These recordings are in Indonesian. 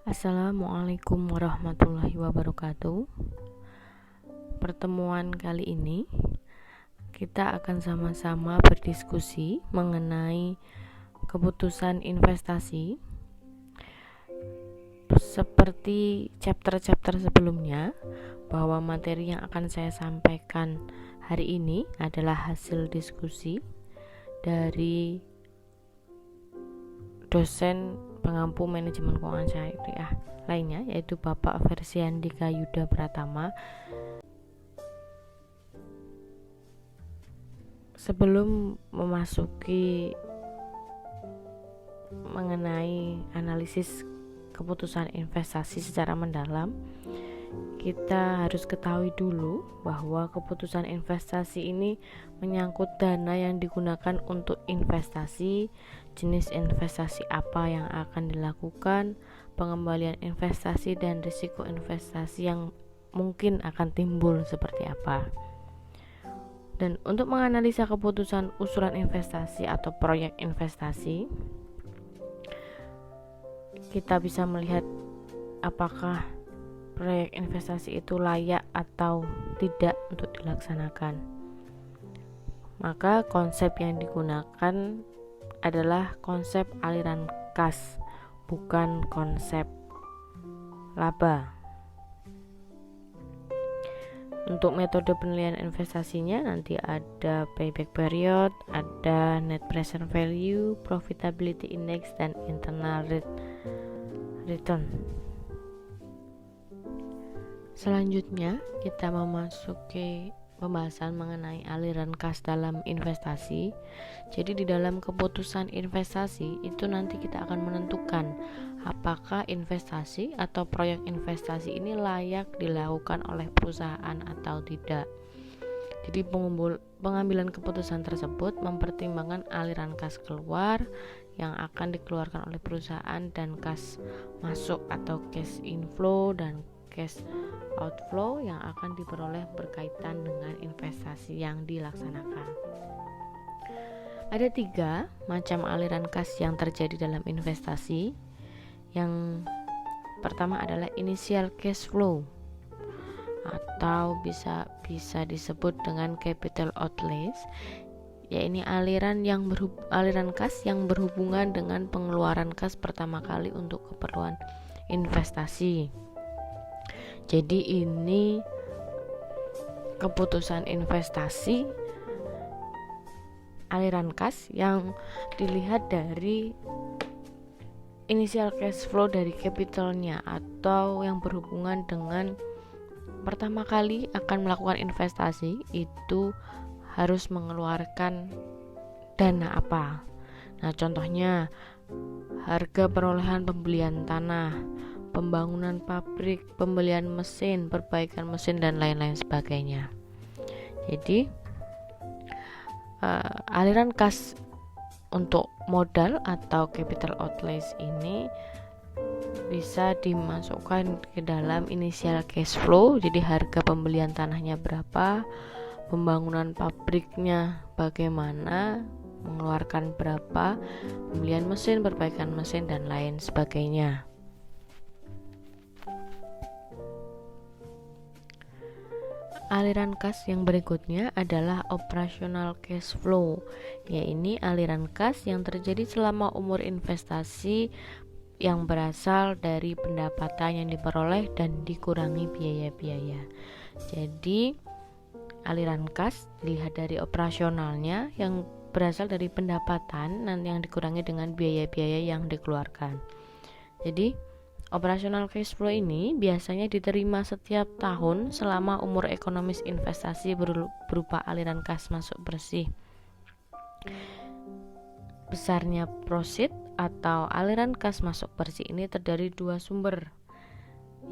Assalamualaikum warahmatullahi wabarakatuh. Pertemuan kali ini kita akan sama-sama berdiskusi mengenai keputusan investasi. Seperti chapter-chapter sebelumnya, bahwa materi yang akan saya sampaikan hari ini adalah hasil diskusi dari dosen pengampu manajemen keuangan syariah lainnya, yaitu Bapak Fersiyandika Yuda Pratama. Sebelum memasuki mengenai analisis keputusan investasi secara mendalam, kita harus ketahui dulu bahwa keputusan investasi ini menyangkut dana yang digunakan untuk investasi, jenis investasi apa yang akan dilakukan, pengembalian investasi, dan risiko investasi yang mungkin akan timbul seperti apa. Dan untuk menganalisa keputusan usulan investasi atau proyek investasi, kita bisa melihat apakah proyek investasi itu layak atau tidak untuk dilaksanakan. Maka konsep yang digunakan adalah konsep aliran kas, bukan konsep laba. Untuk metode penilaian investasinya nanti ada payback period, ada net present value, profitability index, dan internal return. Selanjutnya kita memasuki pembahasan mengenai aliran kas dalam investasi. Jadi di dalam keputusan investasi itu nanti kita akan menentukan apakah investasi atau proyek investasi ini layak dilakukan oleh perusahaan atau tidak. Jadi pengambilan keputusan tersebut mempertimbangkan aliran kas keluar yang akan dikeluarkan oleh perusahaan dan kas masuk atau cash inflow dan cash outflow yang akan diperoleh berkaitan dengan investasi yang dilaksanakan. Ada 3 macam aliran kas yang terjadi dalam investasi. Yang pertama adalah initial cash flow atau bisa disebut dengan capital outlays, yaitu aliran kas yang berhubungan dengan pengeluaran kas pertama kali untuk keperluan investasi. Jadi ini keputusan investasi aliran kas yang dilihat dari initial cash flow dari capitalnya, atau yang berhubungan dengan pertama kali akan melakukan investasi itu harus mengeluarkan dana apa. Nah, contohnya harga perolehan pembelian tanah, pembangunan pabrik, pembelian mesin, perbaikan mesin, dan lain-lain sebagainya. Jadi aliran kas untuk modal atau capital outlays ini bisa dimasukkan ke dalam initial cash flow. Jadi harga pembelian tanahnya berapa, pembangunan pabriknya bagaimana, mengeluarkan berapa, pembelian mesin, perbaikan mesin, dan lain sebagainya. Aliran kas yang berikutnya adalah operational cash flow, yaitu aliran kas yang terjadi selama umur investasi yang berasal dari pendapatan yang diperoleh dan dikurangi biaya-biaya. Jadi aliran kas dilihat dari operasionalnya yang berasal dari pendapatan dan yang dikurangi dengan biaya-biaya yang dikeluarkan. Jadi operational cash flow ini biasanya diterima setiap tahun selama umur ekonomis investasi berupa aliran kas masuk bersih. Besarnya proceed atau aliran kas masuk bersih ini terdiri 2 sumber,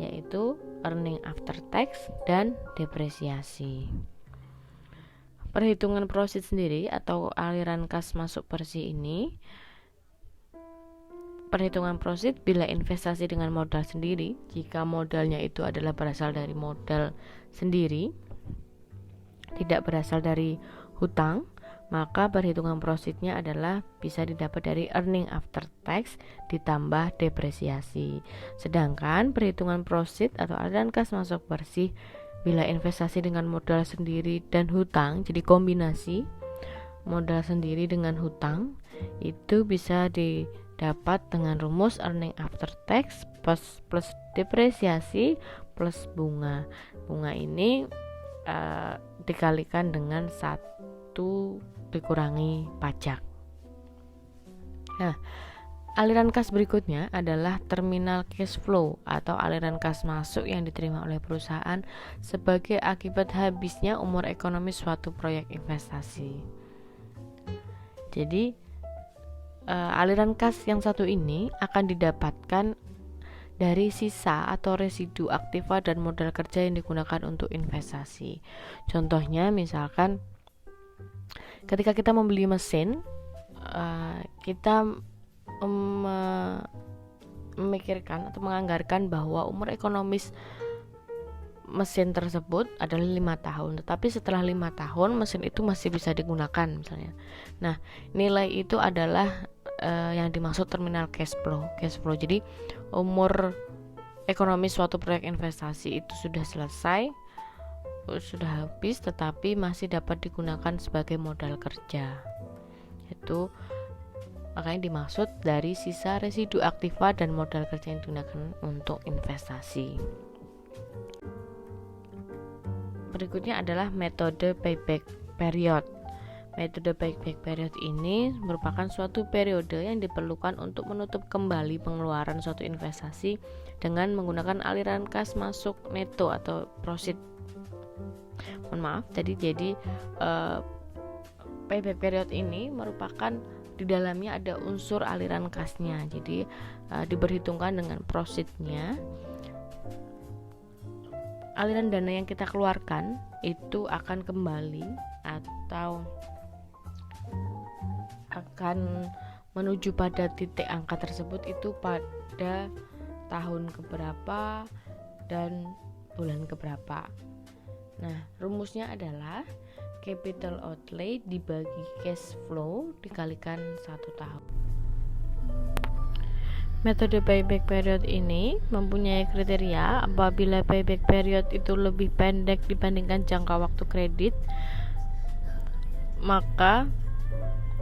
yaitu earning after tax dan depresiasi. Perhitungan proceed sendiri atau aliran kas masuk bersih ini, perhitungan proceed bila investasi dengan modal sendiri, jika modalnya itu adalah berasal dari modal sendiri, tidak berasal dari hutang, maka perhitungan profitnya adalah bisa didapat dari earning after tax ditambah depresiasi. Sedangkan perhitungan profit atau aliran kas masuk bersih bila investasi dengan modal sendiri dan hutang, jadi kombinasi modal sendiri dengan hutang, itu bisa didapat dengan rumus earning after tax plus depresiasi plus bunga. Bunga ini dikalikan dengan 1 dikurangi pajak. Nah, aliran kas berikutnya adalah terminal cash flow atau aliran kas masuk yang diterima oleh perusahaan sebagai akibat habisnya umur ekonomi suatu proyek investasi. Jadi aliran kas yang satu ini akan didapatkan dari sisa atau residu aktiva dan modal kerja yang digunakan untuk investasi. Contohnya misalkan ketika kita membeli mesin, kita memikirkan atau menganggarkan bahwa umur ekonomis mesin tersebut adalah 5 tahun, tetapi setelah 5 tahun mesin itu masih bisa digunakan misalnya. Nah, nilai itu adalah yang dimaksud terminal cash flow. Jadi umur ekonomi suatu proyek investasi itu sudah selesai, sudah habis, tetapi masih dapat digunakan sebagai modal kerja. Itu makanya dimaksud dari sisa residu aktiva dan modal kerja yang digunakan untuk investasi. Berikutnya adalah metode payback period. Metode payback period ini merupakan suatu periode yang diperlukan untuk menutup kembali pengeluaran suatu investasi dengan menggunakan aliran kas masuk neto atau profit. Mohon maaf, jadi payback period ini merupakan di dalamnya ada unsur aliran kasnya. Jadi diperhitungkan dengan profitnya. Aliran dana yang kita keluarkan itu akan kembali atau akan menuju pada titik angka tersebut itu pada tahun keberapa dan bulan keberapa. Nah, rumusnya adalah capital outlay dibagi cash flow dikalikan 1 tahun. Metode payback period ini mempunyai kriteria apabila payback period itu lebih pendek dibandingkan jangka waktu kredit, maka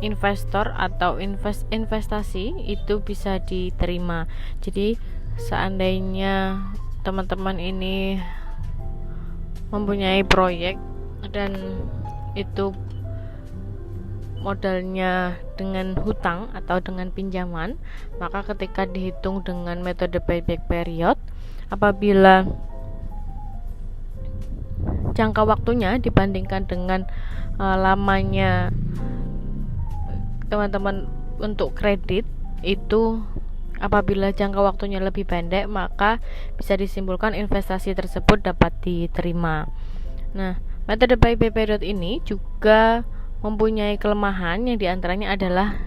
investor atau investasi itu bisa diterima. Jadi seandainya teman-teman ini mempunyai proyek dan itu modalnya dengan hutang atau dengan pinjaman, maka ketika dihitung dengan metode payback period, apabila jangka waktunya dibandingkan dengan lamanya teman-teman untuk kredit itu, apabila jangka waktunya lebih pendek, maka bisa disimpulkan investasi tersebut dapat diterima. Nah, metode payback period ini juga mempunyai kelemahan yang diantaranya adalah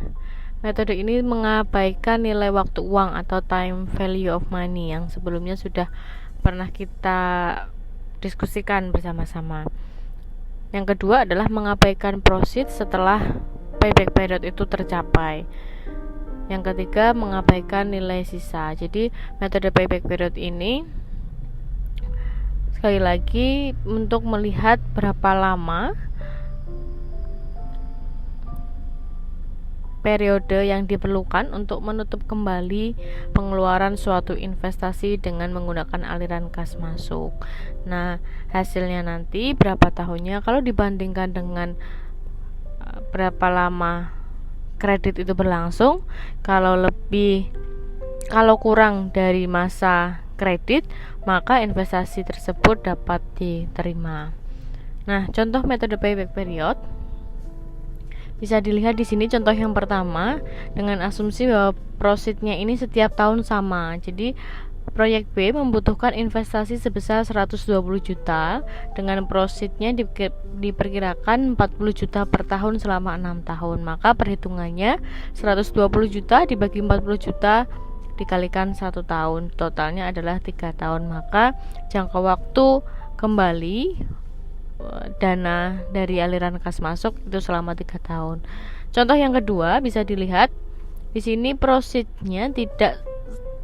metode ini mengabaikan nilai waktu uang atau time value of money yang sebelumnya sudah pernah kita diskusikan bersama-sama. Yang kedua adalah mengabaikan profit setelah payback period itu tercapai. Yang ketiga, mengabaikan nilai sisa. Jadi metode payback period ini sekali lagi untuk melihat berapa lama periode yang diperlukan untuk menutup kembali pengeluaran suatu investasi dengan menggunakan aliran kas masuk. Nah, hasilnya nanti berapa tahunnya kalau dibandingkan dengan berapa lama kredit itu berlangsung. Kalau kurang dari masa kredit, maka investasi tersebut dapat diterima. Nah, contoh metode payback period bisa dilihat di sini. Contoh yang pertama dengan asumsi bahwa profitnya ini setiap tahun sama. Jadi proyek B membutuhkan investasi sebesar 120 juta dengan profitnya diperkirakan 40 juta per tahun selama 6 tahun. Maka perhitungannya 120 juta dibagi 40 juta dikalikan 1 tahun, totalnya adalah 3 tahun. Maka jangka waktu kembali dana dari aliran kas masuk itu selama 3 tahun. Contoh yang kedua bisa dilihat di sini prosesnya tidak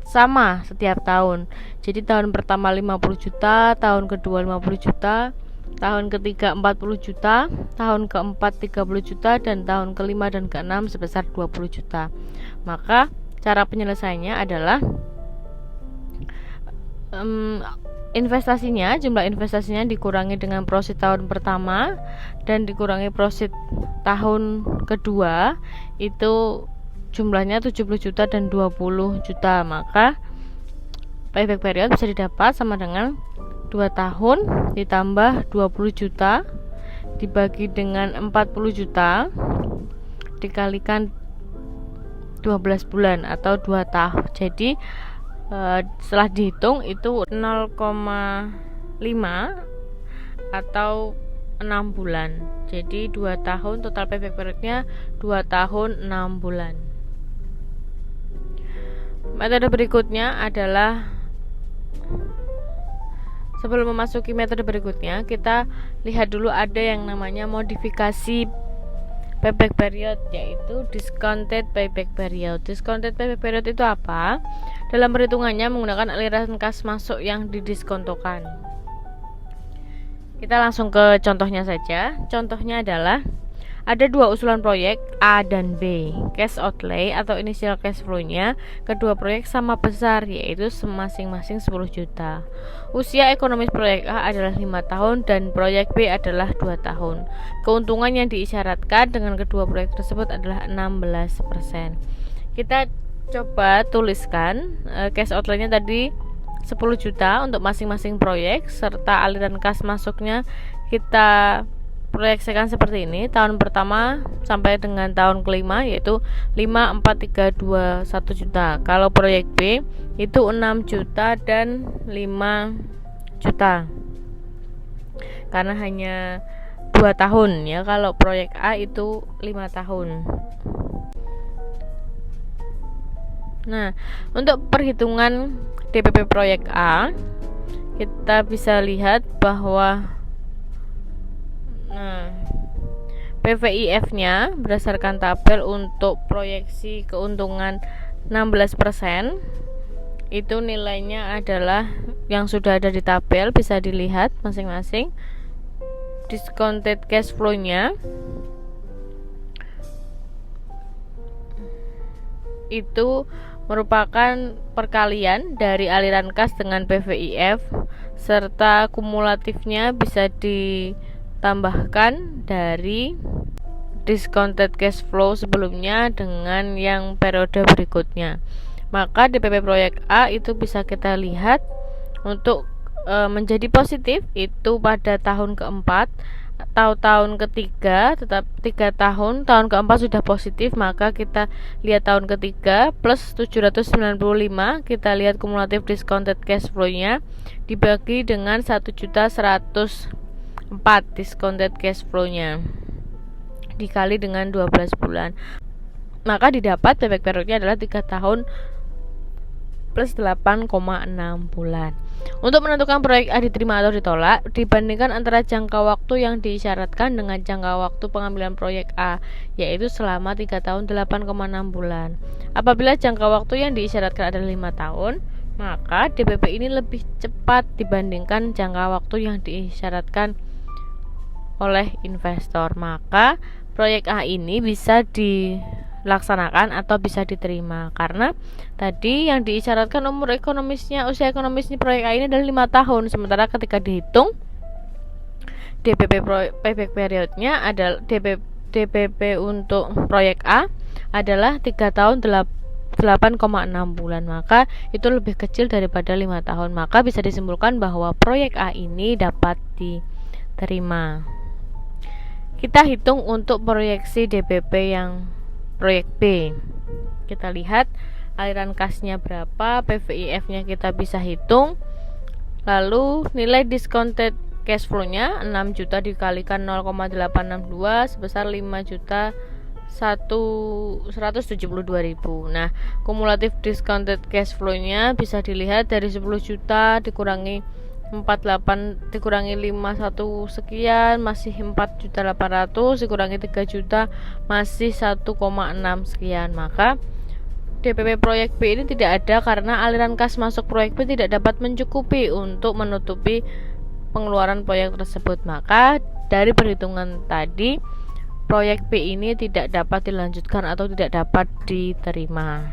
sama setiap tahun. Jadi tahun pertama 50 juta, tahun kedua 50 juta, tahun ketiga 40 juta, tahun keempat 30 juta, dan tahun kelima dan keenam sebesar 20 juta. Maka cara penyelesaiannya adalah jumlah investasinya dikurangi dengan profit tahun pertama dan dikurangi profit tahun kedua, itu jumlahnya 70 juta dan 20 juta. Maka payback period bisa didapat sama dengan 2 tahun ditambah 20 juta dibagi dengan 40 juta dikalikan 12 bulan atau 2 tahun. Jadi setelah dihitung itu 0,5 atau 6 bulan. Jadi 2 tahun, total payback periodnya 2 tahun 6 bulan. Metode berikutnya adalah, sebelum memasuki metode berikutnya, kita lihat dulu ada yang namanya modifikasi payback period, yaitu discounted payback period. Discounted payback period itu apa? Dalam perhitungannya menggunakan aliran kas masuk yang didiskontokan. Kita langsung ke contohnya saja. Contohnya adalah ada 2 usulan proyek A dan B. Cash outlay atau initial cash flow-nya kedua proyek sama besar, yaitu masing-masing 10 juta. Usia ekonomis proyek A adalah 5 tahun dan proyek B adalah 2 tahun. Keuntungan yang diisyaratkan dengan kedua proyek tersebut adalah 16%. Kita coba tuliskan cash outlay-nya tadi 10 juta untuk masing-masing proyek serta aliran kas masuknya kita proyeksikan seperti ini. Tahun pertama sampai dengan tahun kelima yaitu 5, 4, 3, 2, 1 juta. Kalau proyek B itu 6 juta dan 5 juta. Karena hanya 2 tahun ya. Kalau proyek A itu 5 tahun. Nah, untuk perhitungan DPP proyek A, kita bisa lihat bahwa PVIF-nya berdasarkan tabel untuk proyeksi keuntungan 16%, itu nilainya adalah yang sudah ada di tabel, bisa dilihat masing-masing. Discounted cash flow-nya itu merupakan perkalian dari aliran kas dengan PVIF serta kumulatifnya bisa ditambahkan dari discounted cash flow sebelumnya dengan yang periode berikutnya. Maka DPP proyek A itu bisa kita lihat untuk menjadi positif itu pada tahun keempat atau tahun ketiga, tetap 3 tahun, tahun keempat sudah positif, maka kita lihat tahun ketiga plus 795, kita lihat kumulatif discounted cash flow-nya dibagi dengan 1.104 discounted cash flow-nya dikali dengan 12 bulan, maka didapat payback periodnya adalah 3 tahun plus 8,6 bulan. Untuk menentukan proyek A diterima atau ditolak, dibandingkan antara jangka waktu yang diisyaratkan dengan jangka waktu pengambilan proyek A, yaitu selama 3 tahun 8,6 bulan. Apabila jangka waktu yang diisyaratkan adalah 5 tahun, maka DPP ini lebih cepat dibandingkan jangka waktu yang diisyaratkan oleh investor. Maka proyek A ini bisa dilaksanakan atau bisa diterima karena tadi yang diisyaratkan usia ekonomisnya proyek A ini adalah 5 tahun, sementara ketika dihitung DPP payback periodnya adalah DPP untuk proyek A adalah 3 tahun 8,6 bulan, maka itu lebih kecil daripada 5 tahun. Maka bisa disimpulkan bahwa proyek A ini dapat diterima. Kita hitung untuk proyeksi DPP yang proyek B. Kita lihat aliran kasnya berapa, PVIF-nya kita bisa hitung. Lalu nilai discounted cash flow-nya 6 juta dikalikan 0,862 sebesar 5.172.000. Nah, kumulatif discounted cash flow-nya bisa dilihat dari 10 juta dikurangi 48 dikurangi 51 sekian masih 4.800.000, dikurangi 3 juta masih 1,6 sekian. Maka DPP proyek B ini tidak ada karena aliran kas masuk proyek B tidak dapat mencukupi untuk menutupi pengeluaran proyek tersebut. Maka dari perhitungan tadi, proyek B ini tidak dapat dilanjutkan atau tidak dapat diterima.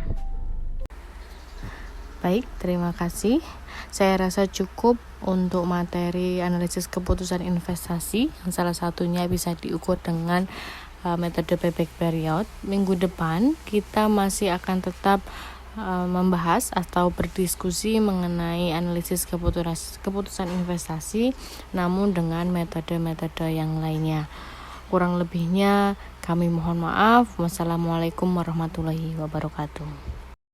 Baik, terima kasih. Saya rasa cukup untuk materi analisis keputusan investasi, yang salah satunya bisa diukur dengan metode payback period. Minggu depan kita masih akan tetap membahas atau berdiskusi mengenai analisis keputusan investasi, namun dengan metode-metode yang lainnya. Kurang lebihnya kami mohon maaf. Wassalamualaikum warahmatullahi wabarakatuh.